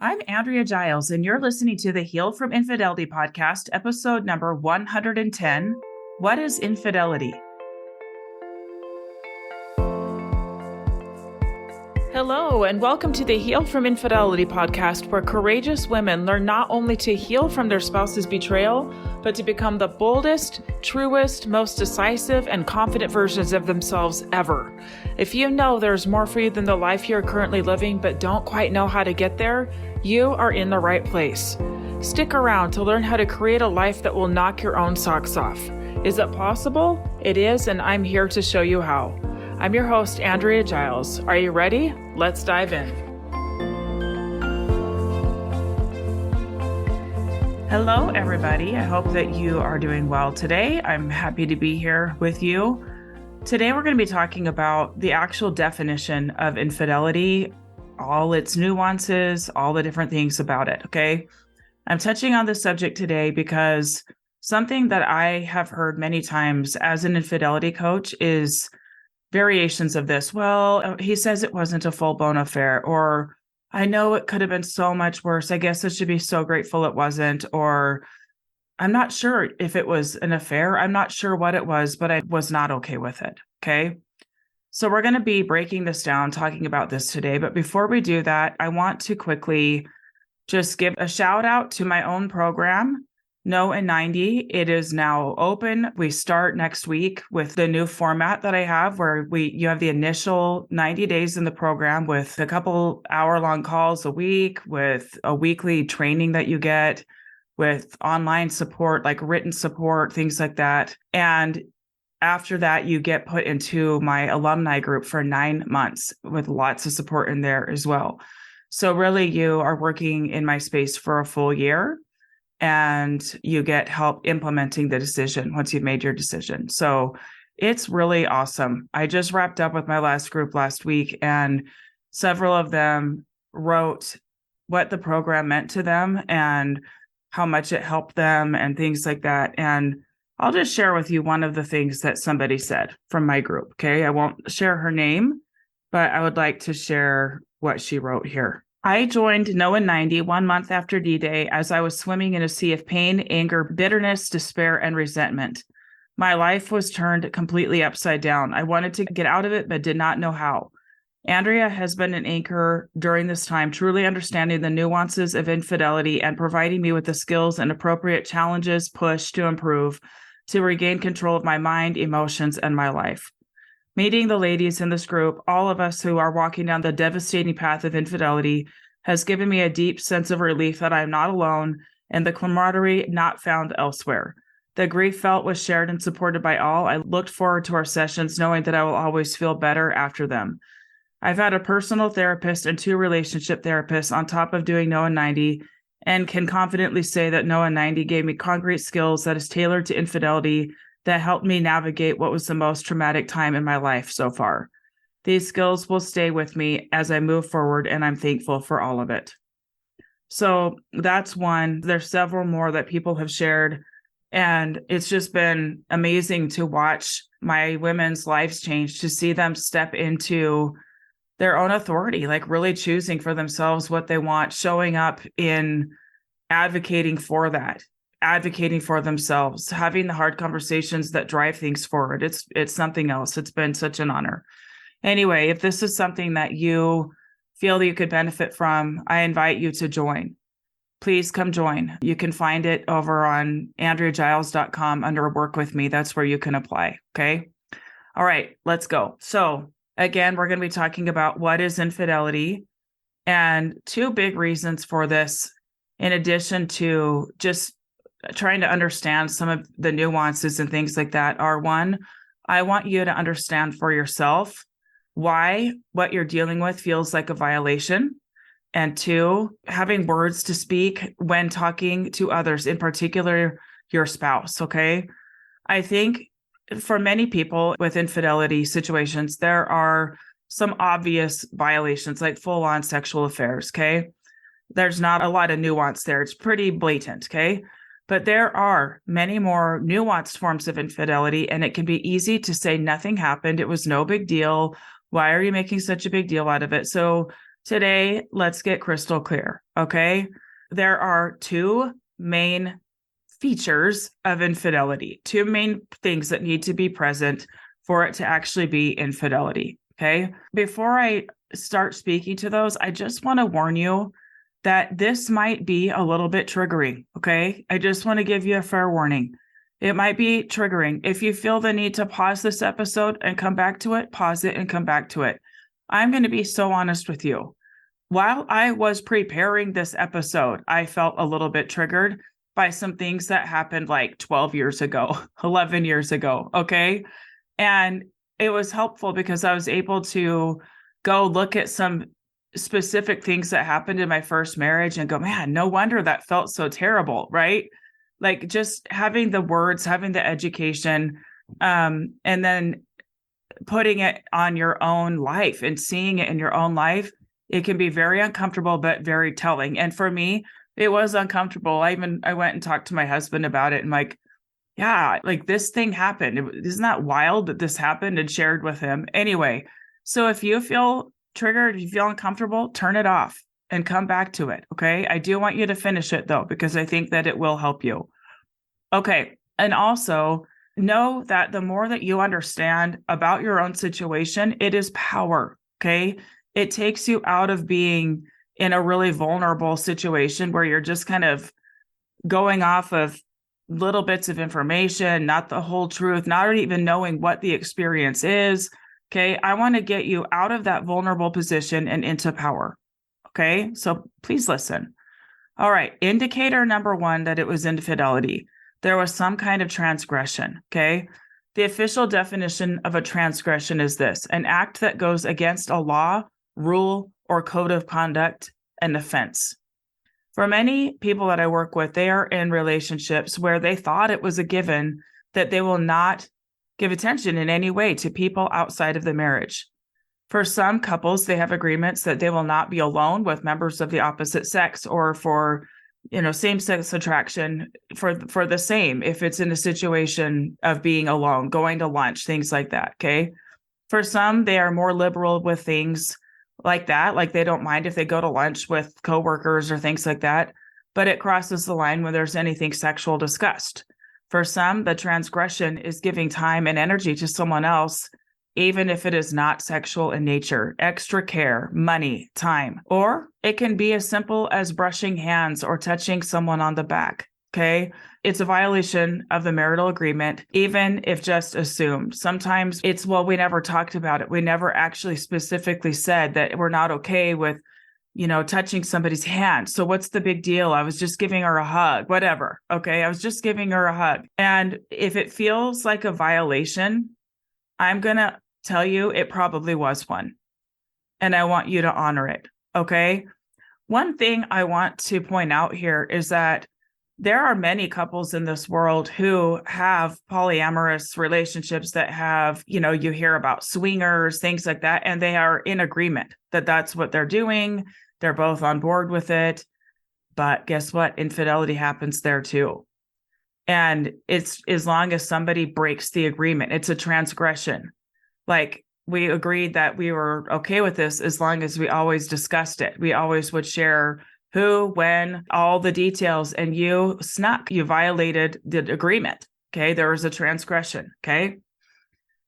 I'm Andrea Giles, and you're listening to the Heal from Infidelity podcast, episode number 110. What is infidelity? Hello, and welcome to the Heal from Infidelity podcast, where courageous women learn not only to heal from their spouse's betrayal, but to become the boldest, truest, most decisive, and confident versions of themselves ever. If you know there's more for you than the life you're currently living, but don't quite know how to get there, you are in the right place. Stick around to learn how to create a life that will knock your own socks off. Is it possible? It is, and I'm here to show you how. I'm your host, Andrea Giles. Are you ready? Let's dive in. Hello, everybody. I hope that you are doing well today. I'm happy to be here with you. Today, we're going to be talking about the actual definition of infidelity, all its nuances, all the different things about it, okay? I'm touching on this subject today because something that I have heard many times as an infidelity coach is variations of this. Well, he says it wasn't a full-blown affair, or I know it could have been so much worse. I guess I should be so grateful it wasn't, or I'm not sure if it was an affair. I'm not sure what it was, but I was not okay with it. Okay. So we're going to be breaking this down, talking about this today. But before we do that, I want to quickly just give a shout out to my own program, No in 90. It is now open. We start next week with the new format that I have where you have the initial 90 days in the program with a couple hour-long calls a week, with a weekly training that you get, with online support, like written support, things like that. And after that, you get put into my alumni group for 9 months with lots of support in there as well. So really, you are working in my space for a full year, and you get help implementing the decision once you've made your decision. So it's really awesome. I just wrapped up with my last group last week, and several of them wrote what the program meant to them and how much it helped them and things like that. And I'll just share with you one of the things that somebody said from my group. Okay. I won't share her name, but I would like to share what she wrote here. I joined No in 90 1 month after D-Day as I was swimming in a sea of pain, anger, bitterness, despair, and resentment. My life was turned completely upside down. I wanted to get out of it, but did not know how. Andrea has been an anchor during this time, truly understanding the nuances of infidelity and providing me with the skills and appropriate challenges, push to improve, to regain control of my mind, emotions, and my life. Meeting the ladies in this group, all of us who are walking down the devastating path of infidelity, has given me a deep sense of relief that I am not alone and the camaraderie not found elsewhere. The grief felt was shared and supported by all. I looked forward to our sessions knowing that I will always feel better after them. I've had a personal therapist and 2 relationship therapists on top of doing No in 90, and can confidently say that No in 90 gave me concrete skills that is tailored to infidelity that helped me navigate what was the most traumatic time in my life so far. These skills will stay with me as I move forward, and I'm thankful for all of it. So that's one. There's several more that people have shared, and it's just been amazing to watch my women's lives change, to see them step into their own authority, like really choosing for themselves what they want, showing up in advocating for that, advocating for themselves, having the hard conversations that drive things forward. It's something else. It's been such an honor. Anyway, if this is something that you feel that you could benefit from, I invite you to join. Please come join. You can find it over on andreagiles.com under Work With Me. That's where you can apply. Okay. All right, let's go. So again, we're going to be talking about what is infidelity, and 2 big reasons for this, in addition to just trying to understand some of the nuances and things like that, are: 1, I want you to understand for yourself why what you're dealing with feels like a violation. And 2, having words to speak when talking to others, in particular your spouse. Okay. I think for many people with infidelity situations, there are some obvious violations, like full-on sexual affairs. Okay. There's not a lot of nuance there. It's pretty blatant. Okay. But there are many more nuanced forms of infidelity, and it can be easy to say nothing happened. It was no big deal. Why are you making such a big deal out of it? So Today, let's get crystal clear, okay? There are two main features of infidelity, two main things that need to be present for it to actually be infidelity, okay? Before I start speaking to those, I just want to warn you that this might be a little bit triggering, okay? I just want to give you a fair warning. It might be triggering. If you feel the need to pause this episode and come back to it, pause it and come back to it. I'm going to be so honest with you. While I was preparing this episode, I felt a little bit triggered by some things that happened like 12 years ago, 11 years ago. Okay. And it was helpful because I was able to go look at some specific things that happened in my first marriage and go, man, no wonder that felt so terrible. Right. Like just having the words, having the education, and then putting it on your own life and seeing it in your own life, it can be very uncomfortable, but very telling. And for me, it was uncomfortable. I went and talked to my husband about it and like, yeah, like this thing happened. Isn't that wild that this happened, and shared with him? Anyway, so if you feel triggered, if you feel uncomfortable, turn it off and come back to it. Okay. I do want you to finish it though, because I think that it will help you. Okay. And also know that the more that you understand about your own situation, it is power. Okay. It takes you out of being in a really vulnerable situation where you're just kind of going off of little bits of information, not the whole truth, not even knowing what the experience is. Okay. I want to get you out of that vulnerable position and into power. Okay. So please listen. All right. Indicator number one that it was infidelity. There was some kind of transgression. Okay. The official definition of a transgression is this: an act that goes against a law, rule, or code of conduct, an offense. For many people that I work with, they are in relationships where they thought it was a given that they will not give attention in any way to people outside of the marriage. For some couples, they have agreements that they will not be alone with members of the opposite sex, or for, same-sex attraction for the same, if it's in a situation of being alone, going to lunch, things like that. Okay. For some, they are more liberal with things like that. Like they don't mind if they go to lunch with coworkers or things like that, but it crosses the line when there's anything sexual discussed. For some, the transgression is giving time and energy to someone else, even if it is not sexual in nature, extra care, money, time, or it can be as simple as brushing hands or touching someone on the back. Okay. It's a violation of the marital agreement, even if just assumed. Sometimes it's, well, we never talked about it. We never actually specifically said that we're not okay with, touching somebody's hand. So what's the big deal? I was just giving her a hug, whatever. Okay. I was just giving her a hug. And if it feels like a violation, I'm going to tell you it probably was one. And I want you to honor it. Okay. One thing I want to point out here is that there are many couples in this world who have polyamorous relationships that have, you hear about swingers, things like that, and they are in agreement that that's what they're doing. They're both on board with it. But guess what? Infidelity happens there too. And it's as long as somebody breaks the agreement, it's a transgression. Like we agreed that we were okay with this as long as we always discussed it. We always would share who, when, all the details, and you snuck, you violated the agreement. Okay. There was a transgression. Okay.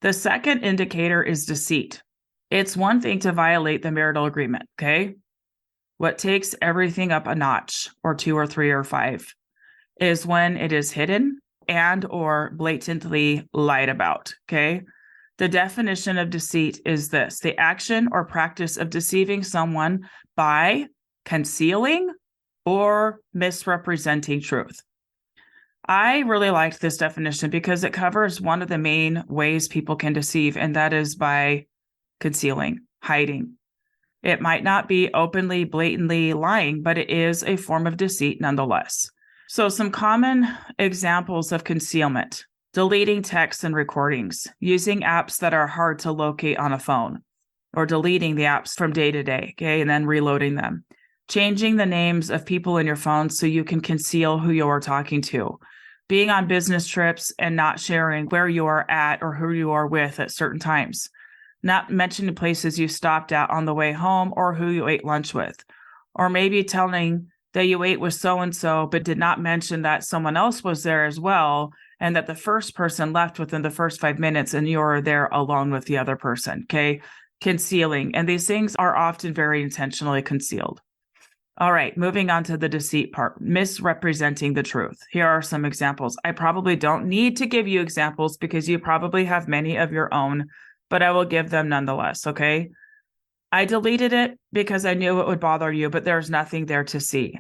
The second indicator is deceit. It's one thing to violate the marital agreement. Okay. What takes everything up a notch or 2 or 3 or 5 is when it is hidden and or blatantly lied about. Okay. The definition of deceit is this: the action or practice of deceiving someone by concealing or misrepresenting truth. I really liked this definition because it covers one of the main ways people can deceive, and that is by concealing, hiding. It might not be openly, blatantly lying, but it is a form of deceit nonetheless. So some common examples of concealment: deleting texts and recordings, using apps that are hard to locate on a phone, or deleting the apps from day to day, okay, and then reloading them. Changing the names of people in your phone so you can conceal who you are talking to. Being on business trips and not sharing where you are at or who you are with at certain times. not mentioning places you stopped at on the way home or who you ate lunch with, or maybe telling that you ate with so-and-so, but did not mention that someone else was there as well, and that the first person left within the first 5 minutes and you're there alone with the other person, okay? Concealing. And these things are often very intentionally concealed. All right, moving on to the deceit part, misrepresenting the truth. Here are some examples. I probably don't need to give you examples because you probably have many of your own, but I will give them nonetheless, okay? I deleted it because I knew it would bother you, but there's nothing there to see.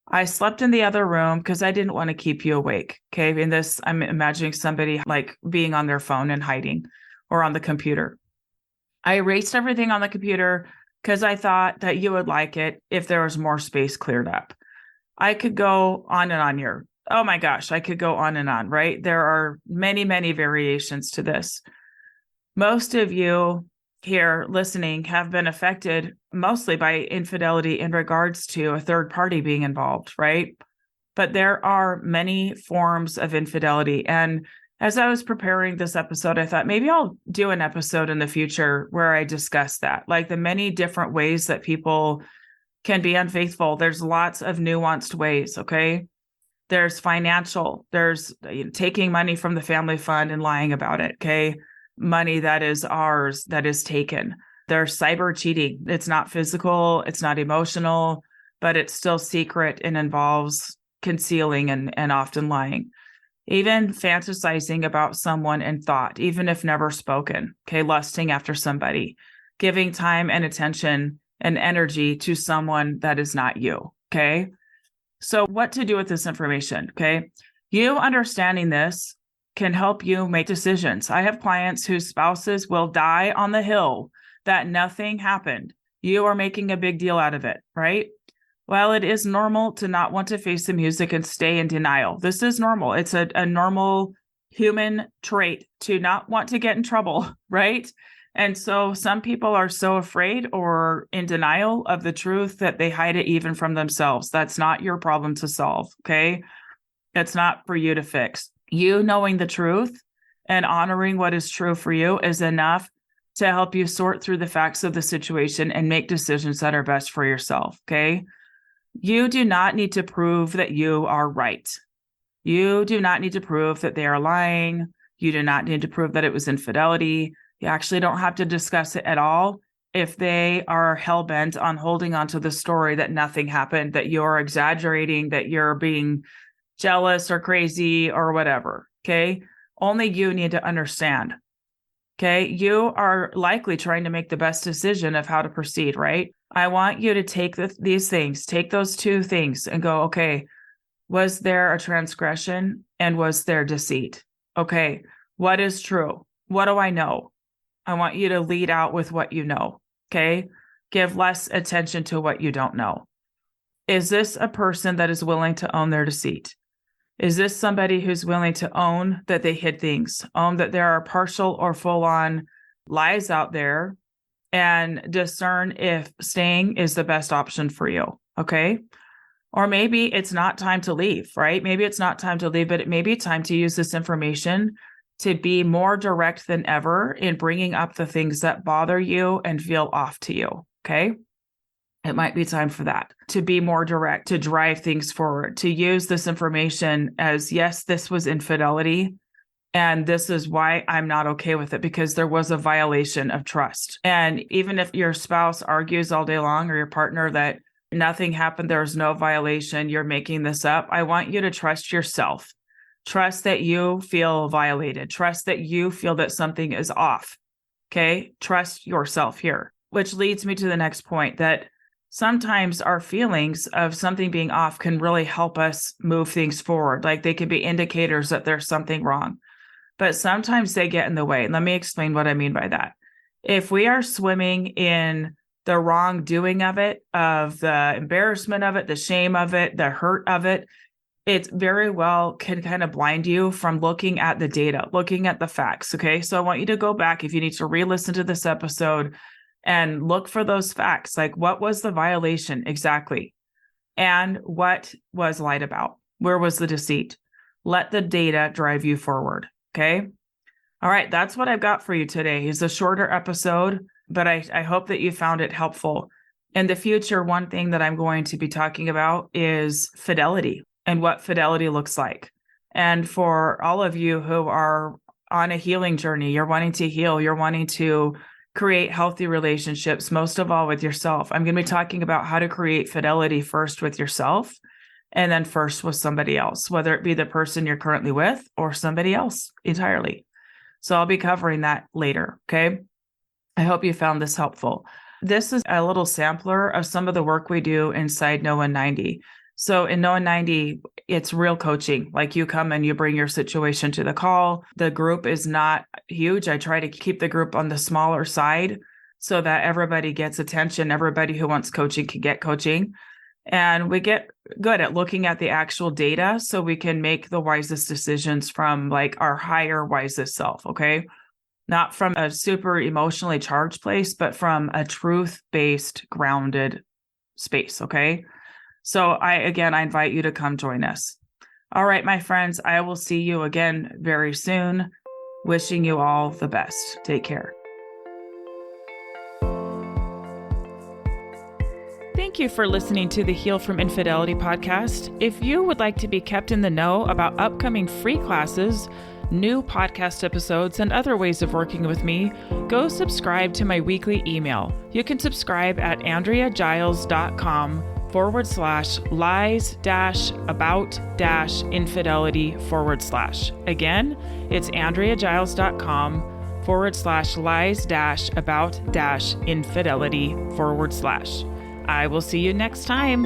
I slept in the other room because I didn't want to keep you awake, okay? In this, I'm imagining somebody like being on their phone and hiding or on the computer. I erased everything on the computer because I thought that you would like it if there was more space cleared up. I could go on and on here. Oh my gosh, I could go on and on, right? There are many, many variations to this. Most of you here listening have been affected mostly by infidelity in regards to a third party being involved, right? But there are many forms of infidelity. And as I was preparing this episode, I thought maybe I'll do an episode in the future where I discuss that, like the many different ways that people can be unfaithful. There's lots of nuanced ways, okay? There's financial, there's taking money from the family fund and lying about it, okay? Money that is ours, that is taken. There's cyber cheating. It's not physical, it's not emotional, but it's still secret and involves concealing and often lying. Even fantasizing about someone in thought, even if never spoken, okay, lusting after somebody, giving time and attention and energy to someone that is not you, okay? So what to do with this information, okay? You understanding this can help you make decisions. I have clients whose spouses will die on the hill that nothing happened. You are making a big deal out of it, right? Well, it is normal to not want to face the music and stay in denial. This is normal. It's a normal human trait to not want to get in trouble, right? And so some people are so afraid or in denial of the truth that they hide it even from themselves. That's not your problem to solve, okay? It's not for you to fix. You knowing the truth and honoring what is true for you is enough to help you sort through the facts of the situation and make decisions that are best for yourself, okay? You do not need to prove that you are right. You do not need to prove that they are lying. You do not need to prove that it was infidelity. You actually don't have to discuss it at all if they are hell-bent on holding on to the story that nothing happened, that you're exaggerating, that you're being jealous or crazy or whatever, okay? Only you need to understand, okay? You are likely trying to make the best decision of how to proceed, right? I want you to take these things, take those two things and go, okay, was there a transgression and was there deceit? Okay, what is true? What do I know? I want you to lead out with what you know, okay? Give less attention to what you don't know. Is this a person that is willing to own their deceit? Is this somebody who's willing to own that they hid things, own that there are partial or full-on lies out there, and discern if staying is the best option for you, okay? Or maybe it's not time to leave, right? Maybe it's not time to leave, but it may be time to use this information to be more direct than ever in bringing up the things that bother you and feel off to you, okay? It might be time for that, to be more direct, to drive things forward, to use this information as, yes, this was infidelity, and this is why I'm not okay with it, because there was a violation of trust. And even if your spouse argues all day long or your partner that nothing happened, there's no violation, you're making this up, I want you to trust yourself. Trust that you feel violated. Trust that you feel that something is off. Okay? Trust yourself here, which leads me to the next point, that sometimes our feelings of something being off can really help us move things forward. Like they can be indicators that there's something wrong. But sometimes they get in the way. Let me explain what I mean by that. If we are swimming in the wrongdoing of it, of the embarrassment of it, the shame of it, the hurt of it, it very well can kind of blind you from looking at the data, looking at the facts. Okay. So I want you to go back, if you need to re-listen to this episode, and look for those facts. Like, what was the violation exactly? And what was lied about? Where was the deceit? Let the data drive you forward. Okay. All right, that's what I've got for you today. It's a shorter episode, but I hope that you found it helpful. In the future, one thing that I'm going to be talking about is fidelity and what fidelity looks like. And for all of you who are on a healing journey, you're wanting to heal, you're wanting to create healthy relationships, most of all with yourself. I'm going to be talking about how to create fidelity first with yourself and then first with somebody else, whether it be the person you're currently with or somebody else entirely. So I'll be covering that later. Okay. I hope you found this helpful. This is a little sampler of some of the work we do inside No 190. So in No 190, it's real coaching. Like you come and you bring your situation to the call. The group is not huge. I try to keep the group on the smaller side so that everybody gets attention. Everybody who wants coaching can get coaching. And we get good at looking at the actual data so we can make the wisest decisions from like our higher, wisest self. Okay. Not from a super emotionally charged place, but from a truth-based, grounded space. Okay. So I invite you to come join us. All right, my friends, I will see you again very soon. Wishing you all the best. Take care. Thank you for listening to the Heal from Infidelity podcast. If you would like to be kept in the know about upcoming free classes, new podcast episodes, and other ways of working with me, go subscribe to my weekly email. You can subscribe at andreagiles.com/lies-about-infidelity/. Again, it's andreagiles.com/lies-about-infidelity/. I will see you next time.